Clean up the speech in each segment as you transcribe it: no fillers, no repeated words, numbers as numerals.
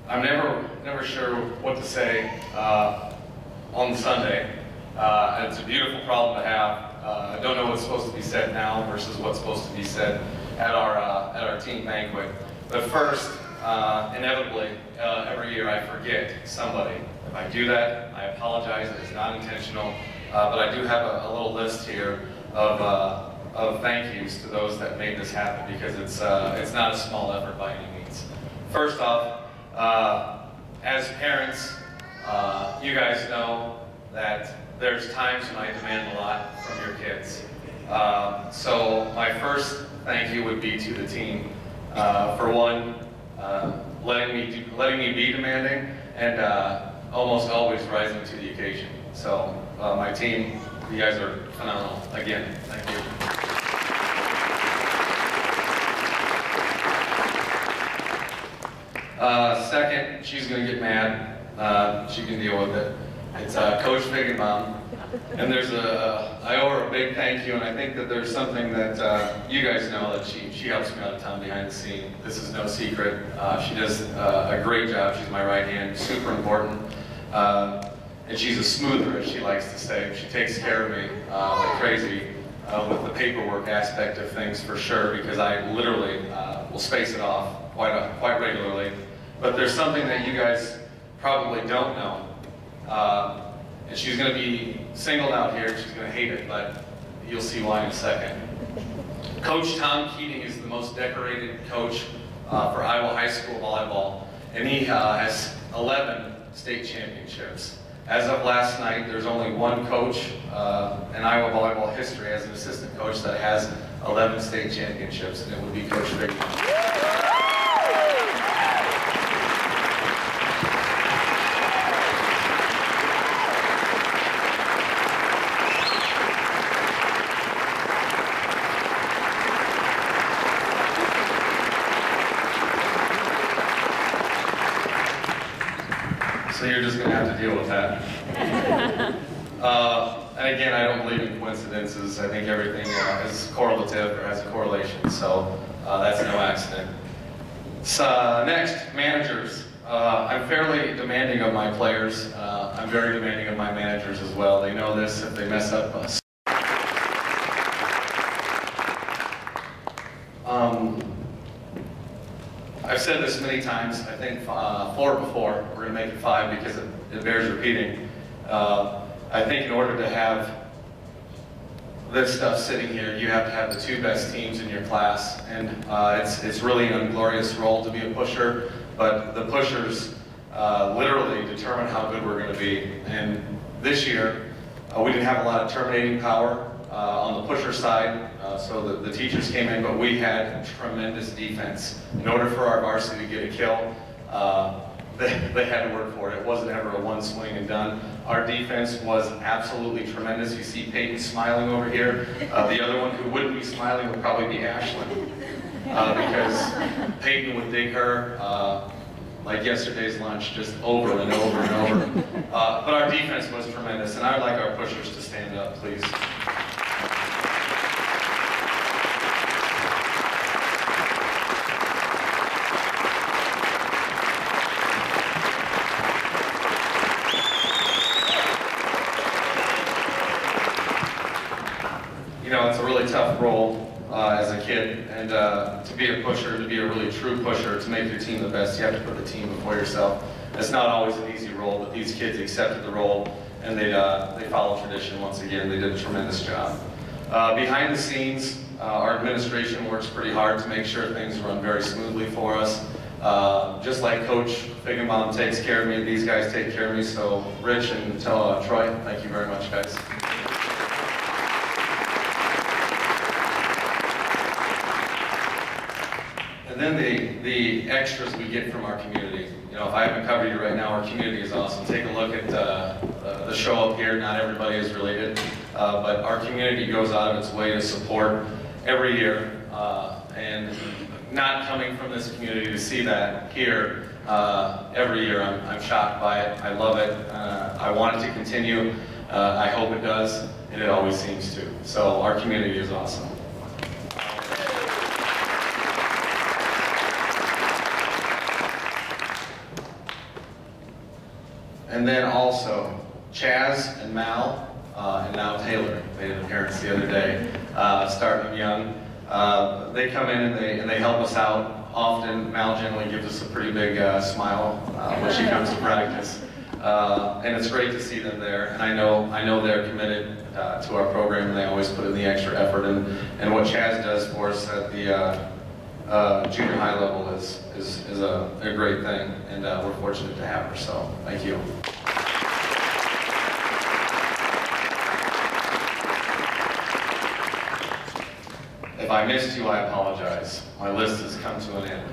I'm never sure what to say on Sunday. It's a beautiful problem to have. I don't know what's supposed to be said now versus what's supposed to be said at our team banquet. But first, inevitably, every year I forget somebody. If I do that, I apologize. It's not intentional. But I do have a little list here of thank yous to those that made this happen, because it's not a small effort by any means. First off, as parents, you guys know that there's times when I demand a lot from your kids. So my first thank you would be to the team for one, letting me be demanding, and almost always rising to the occasion. So my team, you guys are phenomenal. Again, thank you. Second, she's going to get mad. She can deal with it. It's Coach Figgenbaum. And I owe her a big thank you, and I think that there's something that you guys know, that she helps me out a ton behind the scene. This is no secret. She does a great job. She's my right hand, super important. And she's a smoother, as she likes to say. She takes care of me like crazy with the paperwork aspect of things, for sure, because I literally will space it off quite regularly. But there's something that you guys probably don't know. And she's going to be singled out here. She's going to hate it, but you'll see why in a second. Coach Tom Keating is the most decorated coach for Iowa High School volleyball, and he has 11 state championships. As of last night, there's only one coach in Iowa volleyball history as an assistant coach that has 11 state championships, and it would be Coach Figgenbaum. So you're just going to have to deal with that. And again, I don't believe in coincidences. I think everything is correlative or has a correlation, so that's no accident. So, next, managers. I'm fairly demanding of my players. I'm very demanding of my managers as well. They know this. If they mess up, I've said this many times, I think 4 before. We're going to make it 5 because it bears repeating. I think in order to have this stuff sitting here, you have to have the 2 best teams in your class. And it's really an inglorious role to be a pusher, but the pushers literally determine how good we're going to be. And this year, we didn't have a lot of terminating power on the pusher side, so the teachers came in, but we had tremendous defense. In order for our varsity to get a kill, they had to work for it. It wasn't ever a one swing and done. Our defense was absolutely tremendous. You see Peyton smiling over here. The other one who wouldn't be smiling would probably be Ashlyn, because Peyton would dig her like yesterday's lunch, just over and over and over. But our defense was tremendous, and I'd like our pushers to stand up, please. You know, it's a really tough role as a kid, and to be a pusher, to be a really true pusher, to make your team the best, you have to put the team before yourself. It's not always an easy role, but these kids accepted the role, and they followed tradition once again. They did a tremendous job. Behind the scenes, our administration works pretty hard to make sure things run very smoothly for us. Just like Coach Figgenbaum takes care of me, these guys take care of me, so Rich and Troy, thank you very much, guys. And then the extras we get from our community. You know, if I haven't covered you right now, our community is awesome. Take a look at the show up here. Not everybody is related, but our community goes out of its way to support every year. And not coming from this community to see that here every year, I'm shocked by it. I love it. I want it to continue. I hope it does, and it always seems to. So our community is awesome. And then also Chaz and Mal, and now Taylor made an appearance the other day, starting them young. They come in and they help us out. Often Mal generally gives us a pretty big smile when she comes to practice. And it's great to see them there. And I know they're committed to our program, and they always put in the extra effort. And what Chaz does for us at the junior high level is a great thing, and we're fortunate to have her. So thank you. If I missed you, I apologize. My list has come to an end.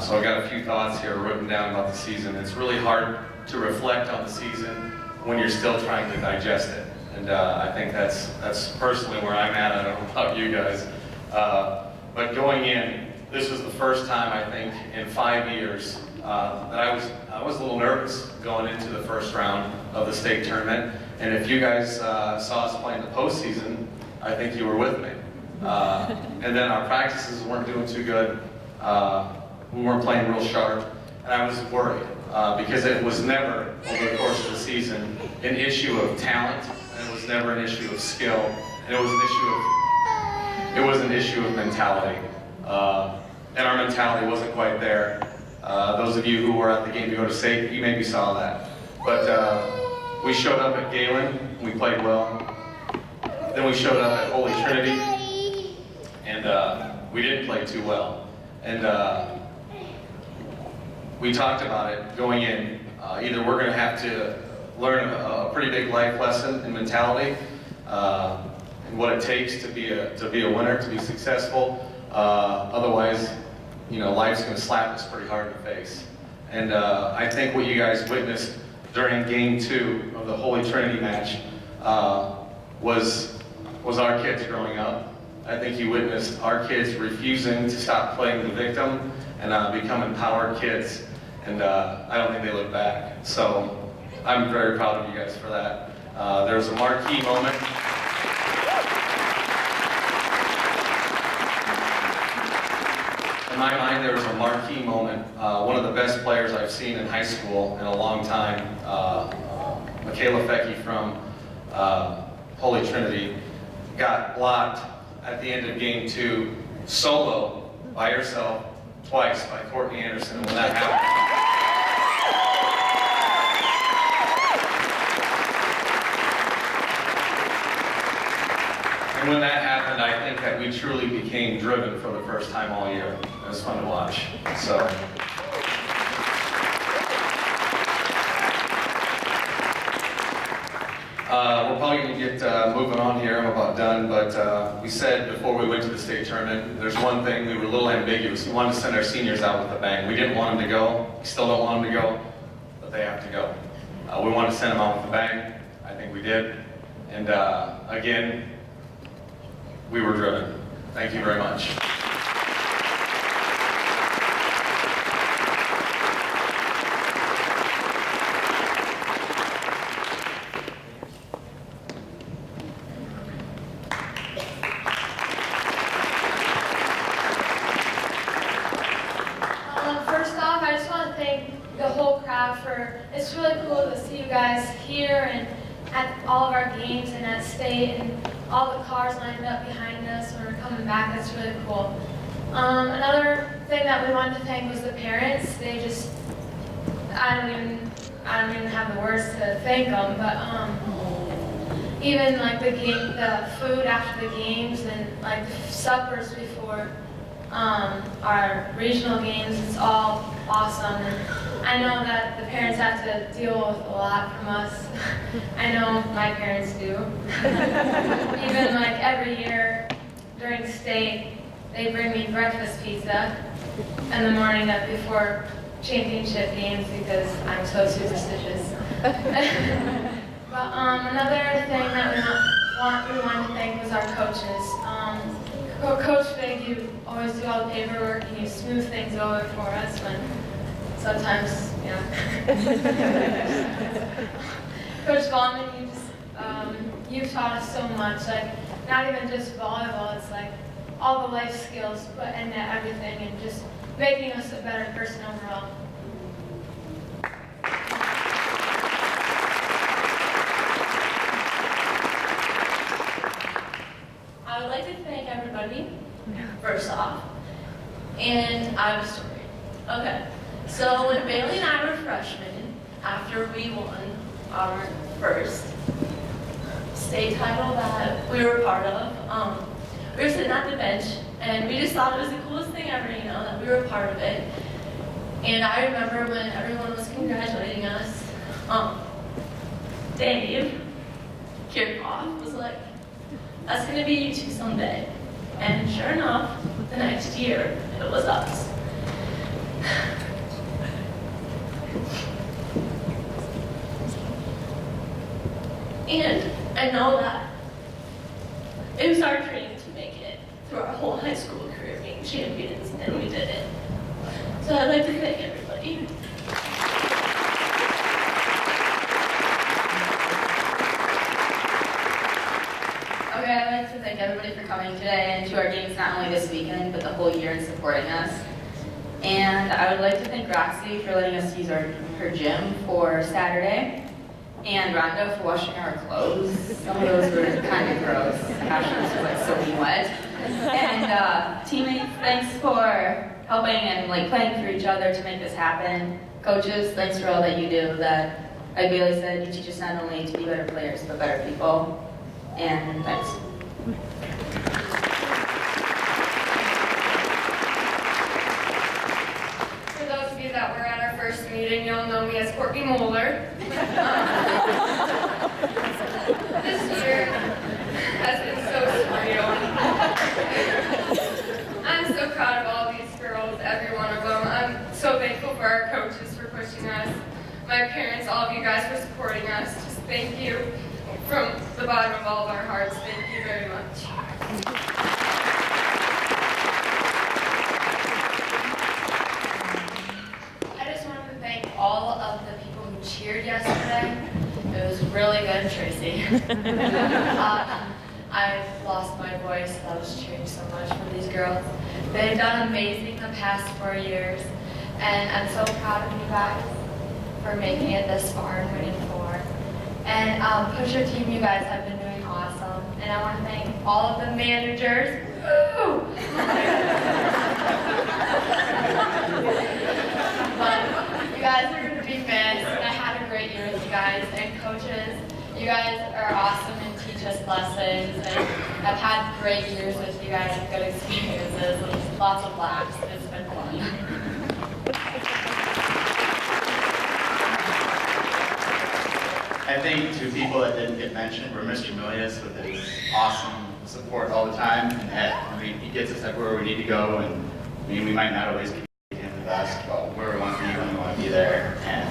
So I got a few thoughts here written down about the season. It's really hard to reflect on the season when you're still trying to digest it. And I think that's personally where I'm at. I don't know about you guys. But going in, this was the first time, I think, in 5 years that I was a little nervous going into the first round of the state tournament. And if you guys saw us play in the postseason, I think you were with me. And then our practices weren't doing too good. We weren't playing real sharp, and I was worried because it was never, over the course of the season, an issue of talent, and it was never an issue of skill, and it was an issue of mentality. And our mentality wasn't quite there. Those of you who were at the game to go to state, you maybe saw that. But we showed up at Galen, we played well. Then we showed up at Holy Trinity, and we didn't play too well. And we talked about it going in. Either we're going to have to learn a pretty big life lesson in mentality, and what it takes to be a winner, to be successful. Otherwise, life's going to slap us pretty hard in the face. And I think what you guys witnessed during Game 2 of the Holy Trinity match was our kids growing up. I think you witnessed our kids refusing to stop playing the victim and become empowered kids. And I don't think they look back. So I'm very proud of you guys for that. There was a marquee moment. In my mind, there was a marquee moment. One of the best players I've seen in high school in a long time, Michaela Fecky from Holy Trinity, got blocked at the end of Game 2, solo, by herself, twice by Courtney Anderson. And when that happened, I think that we truly became driven for the first time all year. It was fun to watch. So. We're probably going to get moving on here. I'm about done, but we said before we went to the state tournament, there's one thing, we were a little ambiguous. We wanted to send our seniors out with a bang. We didn't want them to go. We still don't want them to go, but they have to go. We wanted to send them out with a bang. I think we did. And again, we were driven. Thank you very much. First off, I just want to thank the whole crowd it's really cool to see you guys here and at all of our games and at state, and all the cars lined up behind us when we're coming back. That's really cool. Another thing that we wanted to thank was the parents. They just, I don't even have the words to thank them, but even like the food after the games and like the suppers before our regional games, it's all awesome. And I know that the parents have to deal with a lot from us. I know my parents do. Even like every year during state, they bring me breakfast pizza in the morning before championship games because I'm so superstitious. But another thing that we wanted to thank was our coaches. Coach Fig, you always do all the paperwork and you smooth things over for us when sometimes, Coach Vaughn, you've taught us so much, like not even just volleyball, it's like all the life skills put into everything and just making us a better person overall. And I have a story. Okay. So when Bailey and I were freshmen, after we won our first state title that we were a part of, we were sitting at the bench and we just thought it was the coolest thing ever, you know, that we were a part of it. And I remember when everyone was congratulating us, Dave Kirchhoff was like, "That's gonna be you two someday." And sure enough, the next year, it was us. And I know that it was our dream to make it through our whole high school career being champions, and we did it. So I'd like to thank everybody. Okay, I'd like to thank everybody for coming today and to our games not only this weekend, but the whole year and supporting us. And I would like to thank Roxy for letting us use her gym for Saturday, and Rhonda for washing our clothes. Some of those were kind of gross. Ashley's was like soaking wet. And teammates, thanks for helping and like playing for each other to make this happen. Coaches, thanks for all that you do. That, like Bailey said, you teach us not only to be better players, but better people. And thanks. For those of you that were at our first meeting, you'll know me as Courtney Moeller. This year has been so surreal. I'm so proud of all these girls, every one of them. I'm so thankful for our coaches for pushing us, my parents, all of you guys for supporting us. Just thank you from the bottom of all of our hearts. Thank you very much. I just wanted to thank all of the people who cheered yesterday. It was really good, Tracy. I lost my voice. I was cheering so much for these girls. They've done amazing the past 4 years, and I'm so proud of you guys for making it this far and winning 4. And Pusher Team, you guys have been doing awesome. And I want to thank all of the managers. Woo! But you guys are going to be missed. And I had a great year with you guys. And coaches, you guys are awesome and teach us lessons. And I've had great years with you guys and good experiences. And lots of laughs. It's been fun. I think to people that didn't get mentioned were Mr. Milius with his awesome support all the time. And he gets us everywhere we need to go. And we might not always be him the best, but where we want to be when we want to be there. And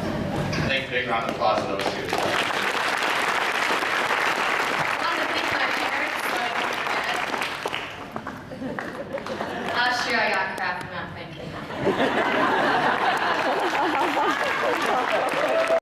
I think a big round of applause to those two.